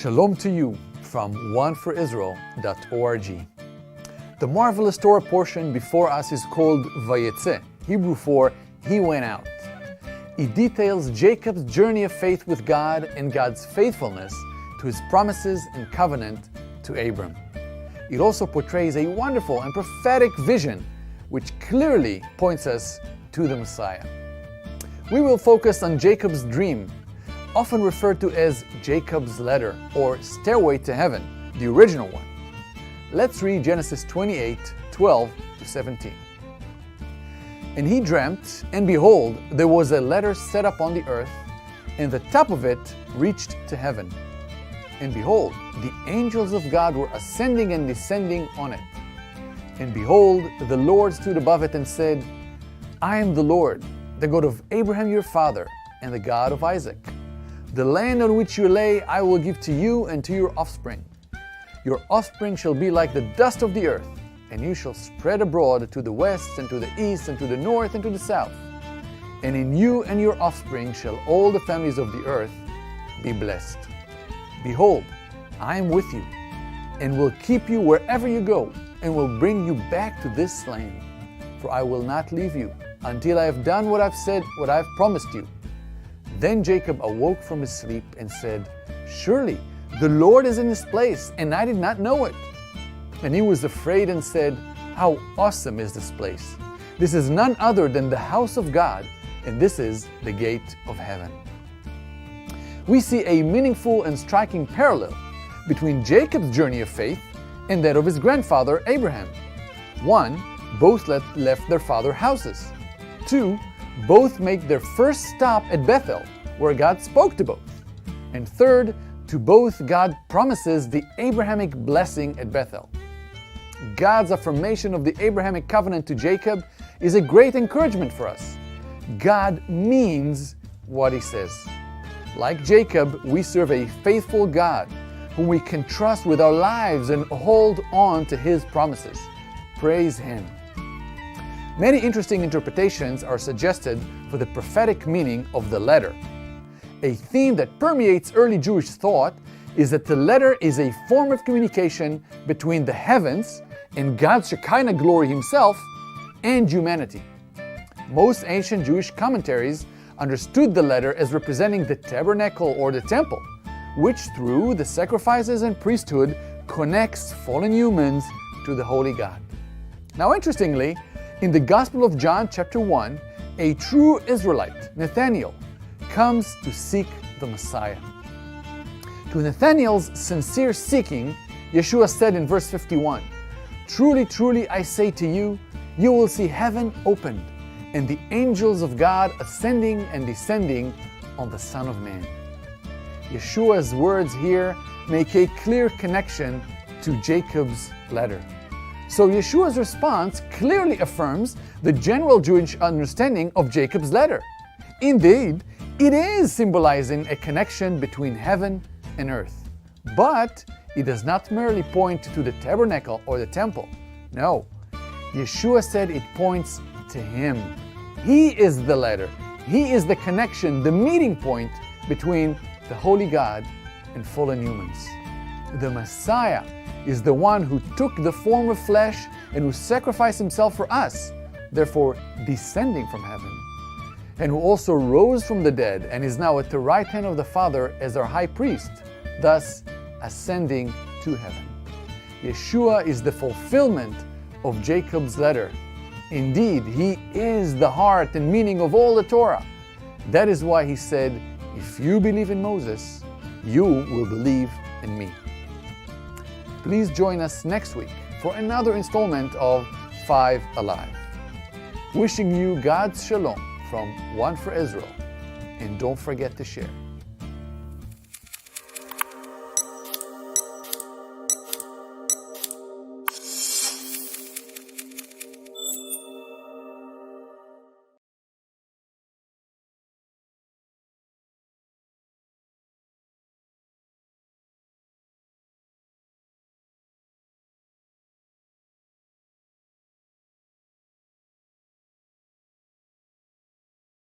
Shalom to you from oneforisrael.org. The marvelous Torah portion before us is called Vayetze, Hebrew for He Went Out. It details Jacob's journey of faith with God and God's faithfulness to His promises and covenant to Abram. It also portrays a wonderful and prophetic vision which clearly points us to the Messiah. We will focus on Jacob's dream, often referred to as Jacob's letter or Stairway to Heaven, the original one. Let's read Genesis 28:12-17. And he dreamt, and behold, there was a ladder set up on the earth, and the top of it reached to heaven. And behold, the angels of God were ascending and descending on it. And behold, the Lord stood above it and said, I am the Lord, the God of Abraham your father, and the God of Isaac. The land on which you lay I will give to you and to your offspring. Your offspring shall be like the dust of the earth, and you shall spread abroad to the west and to the east and to the north and to the south. And in you and your offspring shall all the families of the earth be blessed. Behold, I am with you, and will keep you wherever you go, and will bring you back to this land. For I will not leave you until I have done what I've said, what I've promised you. Then Jacob awoke from his sleep and said, Surely the Lord is in this place, and I did not know it. And he was afraid and said, How awesome is this place! This is none other than the house of God, and this is the gate of heaven. We see a meaningful and striking parallel between Jacob's journey of faith and that of his grandfather Abraham. 1, both left their father's houses. 2, both make their first stop at Bethel, where God spoke to both. And 3, to both God promises the Abrahamic blessing at Bethel. God's affirmation of the Abrahamic covenant to Jacob is a great encouragement for us. God means what He says. Like Jacob, we serve a faithful God whom we can trust with our lives and hold on to His promises. Praise Him. Many interesting interpretations are suggested for the prophetic meaning of the letter. A theme that permeates early Jewish thought is that the letter is a form of communication between the heavens and God's Shekinah glory Himself and humanity. Most ancient Jewish commentaries understood the letter as representing the tabernacle or the temple, which through the sacrifices and priesthood connects fallen humans to the Holy God. Now interestingly, in the Gospel of John chapter 1, a true Israelite, Nathanael, comes to seek the Messiah. To Nathanael's sincere seeking, Yeshua said in verse 51, Truly, truly, I say to you, you will see heaven opened, and the angels of God ascending and descending on the Son of Man. Yeshua's words here make a clear connection to Jacob's letter. So Yeshua's response clearly affirms the general Jewish understanding of Jacob's letter. Indeed, it is symbolizing a connection between heaven and earth. But it does not merely point to the tabernacle or the temple. No, Yeshua said it points to Him. He is the letter. He is the connection, the meeting point between the Holy God and fallen humans. The Messiah is the one who took the form of flesh and who sacrificed Himself for us, therefore descending from heaven, and who also rose from the dead and is now at the right hand of the Father as our high priest, thus ascending to heaven. Yeshua is the fulfillment of Jacob's letter. Indeed, He is the heart and meaning of all the Torah. That is why He said, If you believe in Moses, you will believe in me. Please join us next week for another installment of 5 Alive. Wishing you God's Shalom from One for Israel, and don't forget to share.